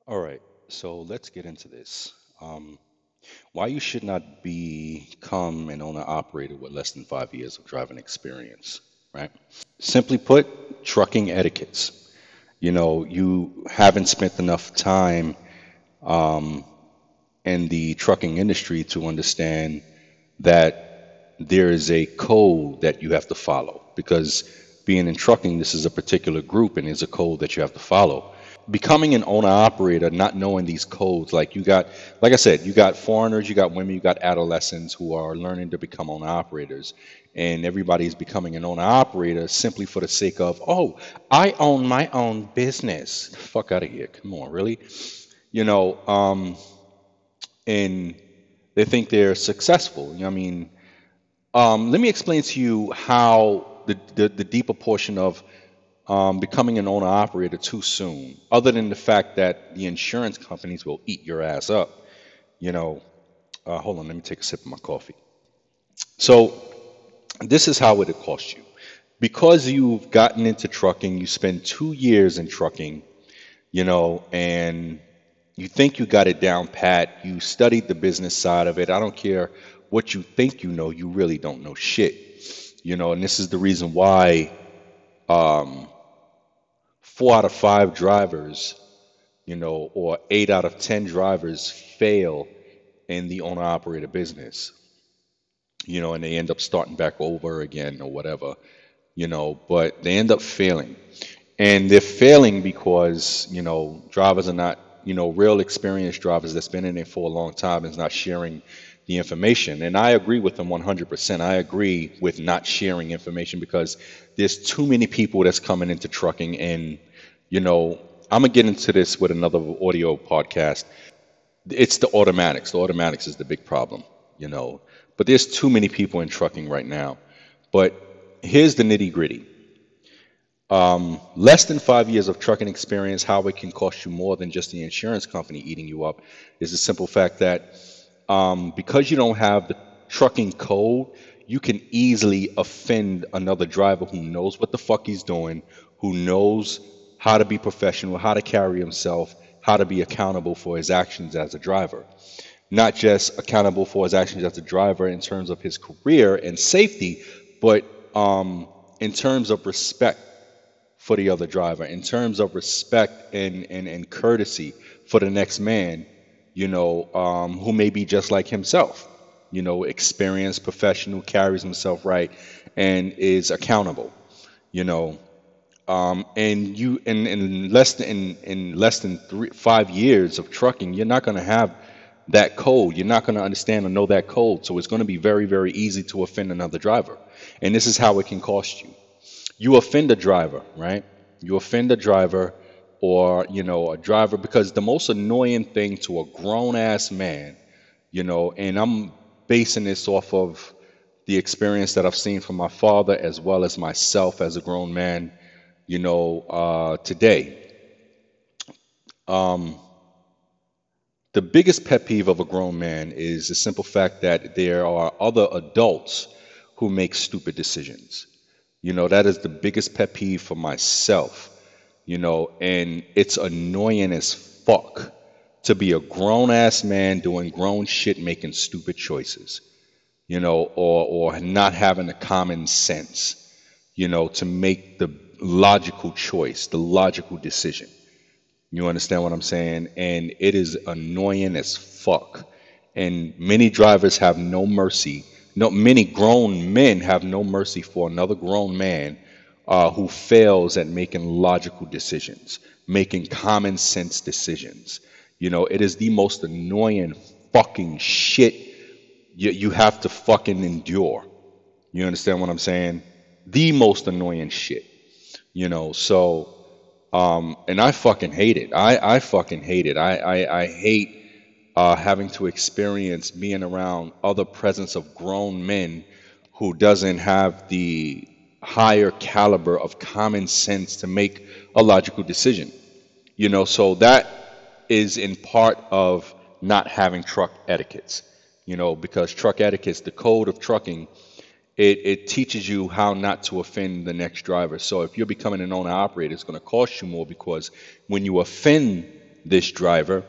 All right, so let's get into this. Um, why you should not become an owner operator with less than 5 years of driving experience, right? Simply put, trucking etiquettes. You haven't spent enough time um, in the trucking industry to understand that there is a code that you have to follow. Because being in trucking, this is a particular group and there's a code that you have to follow. Becoming an owner operator, not knowing these codes, like you got, like I said, you got foreigners, you got women, you got adolescents who are learning to become owner operators, and everybody's becoming an owner operator simply for the sake of, oh, I own my own business. Fuck out of here! Come on, really? You know, um, and they think they're successful. I mean, let me explain to you how the deeper portion of becoming an owner operator too soon, other than the fact that the insurance companies will eat your ass up. You know, hold on, let me take a sip of my coffee. So, this is how it would cost you. Because you've gotten into trucking, you spend 2 years in trucking, and you think you got it down pat. You studied the business side of it. I don't care what you think you know, you really don't know shit. And this is the reason why 4 out of 5 drivers, or 8 out of 10 drivers fail in the owner operator business, and they end up starting back over again or whatever, but they end up failing. And they're failing because, drivers are not, real experienced drivers that's been in it for a long time is not sharing the information. And I agree with them 100%. I agree with not sharing information because there's too many people that's coming into trucking. And, I'm going to get into this with another audio podcast. It's the automatics. The automatics is the big problem, you know. But there's too many people in trucking right now. But here's the nitty gritty. Less than 5 years of trucking experience, how it can cost you more than just the insurance company eating you up, is the simple fact that because you don't have the trucking code, you can easily offend another driver who knows what the fuck he's doing, who knows how to be professional, how to carry himself, how to be accountable for his actions as a driver. Not just accountable for his actions as a driver in terms of his career and safety, but in terms of respect for the other driver, in terms of respect and courtesy for the next man, who may be just like himself, experienced, professional, carries himself right, and is accountable, you know. And you in less than 5 years of trucking, you're not going to have that code. You're not going to understand or know that code. So it's going to be very, very easy to offend another driver. And this is how it can cost you. You offend a driver, right? You offend a driver or, a driver, because the most annoying thing to a grown ass man, and I'm basing this off of the experience that I've seen from my father as well as myself as a grown man, today. Um, the biggest pet peeve of a grown man is the simple fact that there are other adults who make stupid decisions. That is the biggest pet peeve for myself, and it's annoying as fuck to be a grown ass man doing grown shit, making stupid choices, or not having the common sense, to make the logical choice, the logical decision. You understand what I'm saying? And it is annoying as fuck. And many drivers have no mercy. No, many grown men have no mercy for another grown man who fails at making logical decisions, making common sense decisions. It is the most annoying fucking shit you have to fucking endure. You understand what I'm saying? The most annoying shit. So and I fucking hate it. I fucking hate it. I hate having to experience being around other presence of grown men who doesn't have the higher caliber of common sense to make a logical decision. So that is in part of not having truck etiquettes. Because truck etiquettes, the code of trucking, it teaches you how not to offend the next driver. So if you're becoming an owner operator, it's going to cost you more because when you offend this driver,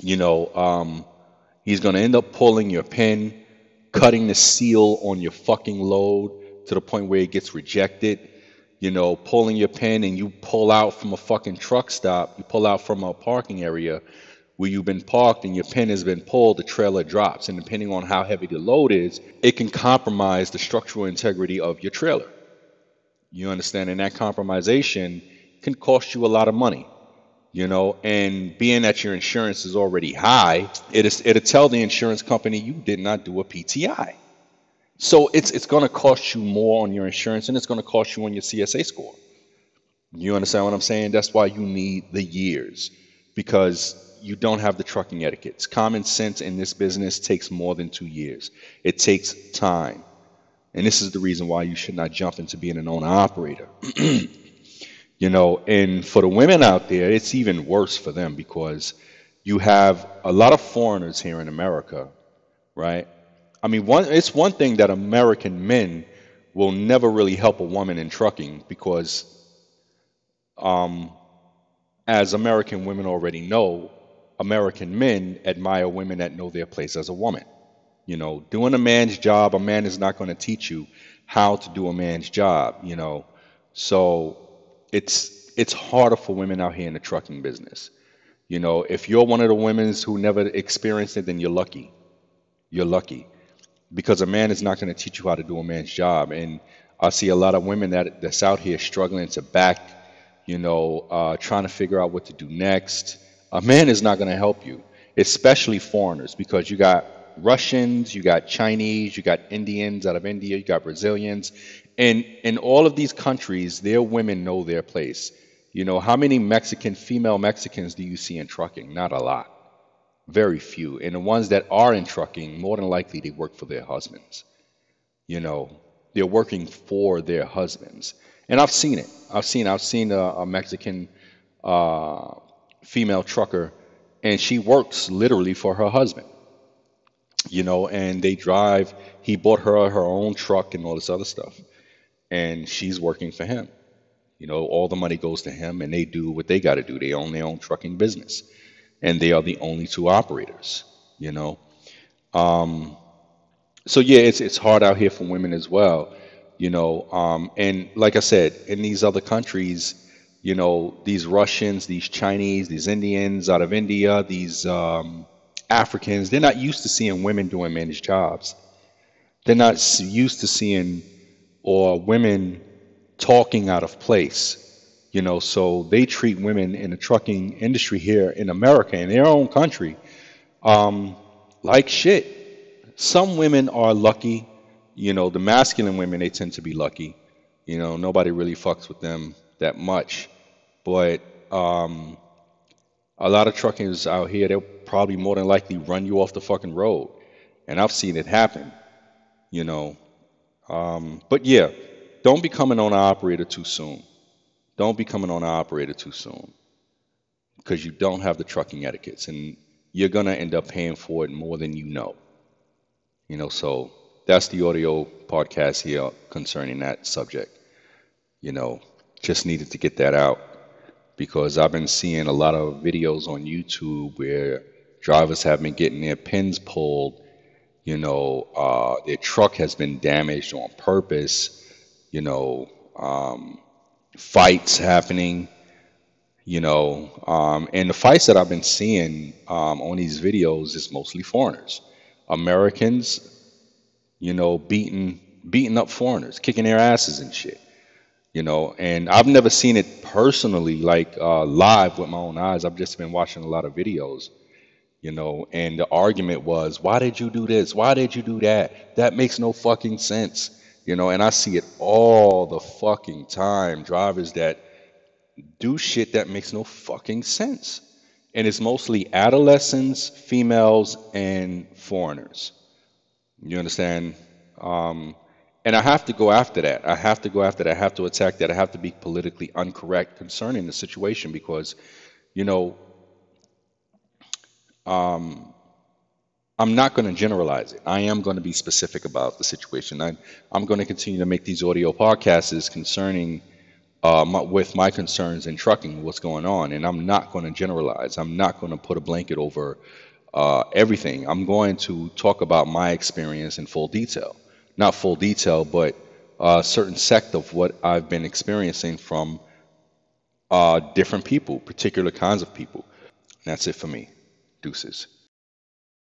you know, he's going to end up pulling your pin, cutting the seal on your fucking load to the point where it gets rejected, you know, pulling your pin, and you pull out from a fucking truck stop, you pull out from a parking area where you've been parked and your pin has been pulled, the trailer drops. And depending on how heavy the load is, it can compromise the structural integrity of your trailer. You understand? And that compromisation can cost you a lot of money, you know, and being that your insurance is already high, it'll tell the insurance company you did not do a PTI. So it's going to cost you more on your insurance, and it's going to cost you on your CSA score. You understand what I'm saying? That's why you need the years, because you don't have the trucking etiquettes. Common sense in this business takes more than 2 years. It takes time. And this is the reason why you should not jump into being an owner-operator. You know, and for the women out there, it's even worse for them, because you have a lot of foreigners here in America, right? I mean, it's one thing that American men will never really help a woman in trucking, because as American women already know, American men admire women that know their place as a woman. You know, doing a man's job, a man is not going to teach you how to do a man's job, you know. So it's harder for women out here in the trucking business. You know, if you're one of the women who never experienced it, then you're lucky. You're lucky, because a man is not going to teach you how to do a man's job. And I see a lot of women that's out here struggling to back, you know, trying to figure out what to do next. A man is not going to help you, especially foreigners, because you got Russians, you got Chinese, you got Indians out of India, you got Brazilians. And in all of these countries, their women know their place. You know, how many female Mexicans do you see in trucking? Not a lot. Very few. And the ones that are in trucking, more than likely they work for their husbands. You know, they're working for their husbands. And I've seen it. I've seen a Mexican female trucker, and she works literally for her husband. You know, and they drive, he bought her own truck and all this other stuff. And she's working for him. You know, all the money goes to him, and they do what they got to do. They own their own trucking business. And they are the only two operators, you know. So yeah, it's hard out here for women as well, you know. And like I said, in these other countries, you know, these Russians, these Chinese, these Indians out of India, these Africans, they're not used to seeing women doing men's jobs. They're not used to seeing women talking out of place. You know, so they treat women in the trucking industry here in America, in their own country, like shit. Some women are lucky. You know, the masculine women, they tend to be lucky. You know, nobody really fucks with them that much. But a lot of truckers out here, they'll probably more than likely run you off the fucking road. And I've seen it happen, you know. But yeah, don't become an owner-operator too soon. Don't become an owner-operator too soon, because you don't have the trucking etiquettes, and you're going to end up paying for it more than you know. You know, so that's the audio podcast here concerning that subject. You know, just needed to get that out, because I've been seeing a lot of videos on YouTube where drivers have been getting their pins pulled. You know, their truck has been damaged on purpose. You know, fights happening, you know, and the fights that I've been seeing on these videos is mostly foreigners. Americans, you know, beating up foreigners, kicking their asses and shit, you know. And I've never seen it personally, like live with my own eyes. I've just been watching a lot of videos, you know, and the argument was, why did you do this? Why did you do that? That makes no fucking sense. You know, and I see it all the fucking time. Drivers that do shit that makes no fucking sense. And it's mostly adolescents, females, and foreigners. You understand? And I have to go after that. I have to attack that. I have to be politically incorrect concerning the situation, because, you know, I'm not going to generalize it. I am going to be specific about the situation. I'm going to continue to make these audio podcasts concerning with my concerns in trucking, what's going on. And I'm not going to generalize. I'm not going to put a blanket over everything. I'm going to talk about my experience in full detail. Not full detail, but a certain sect of what I've been experiencing from different people, particular kinds of people. And that's it for me. Deuces.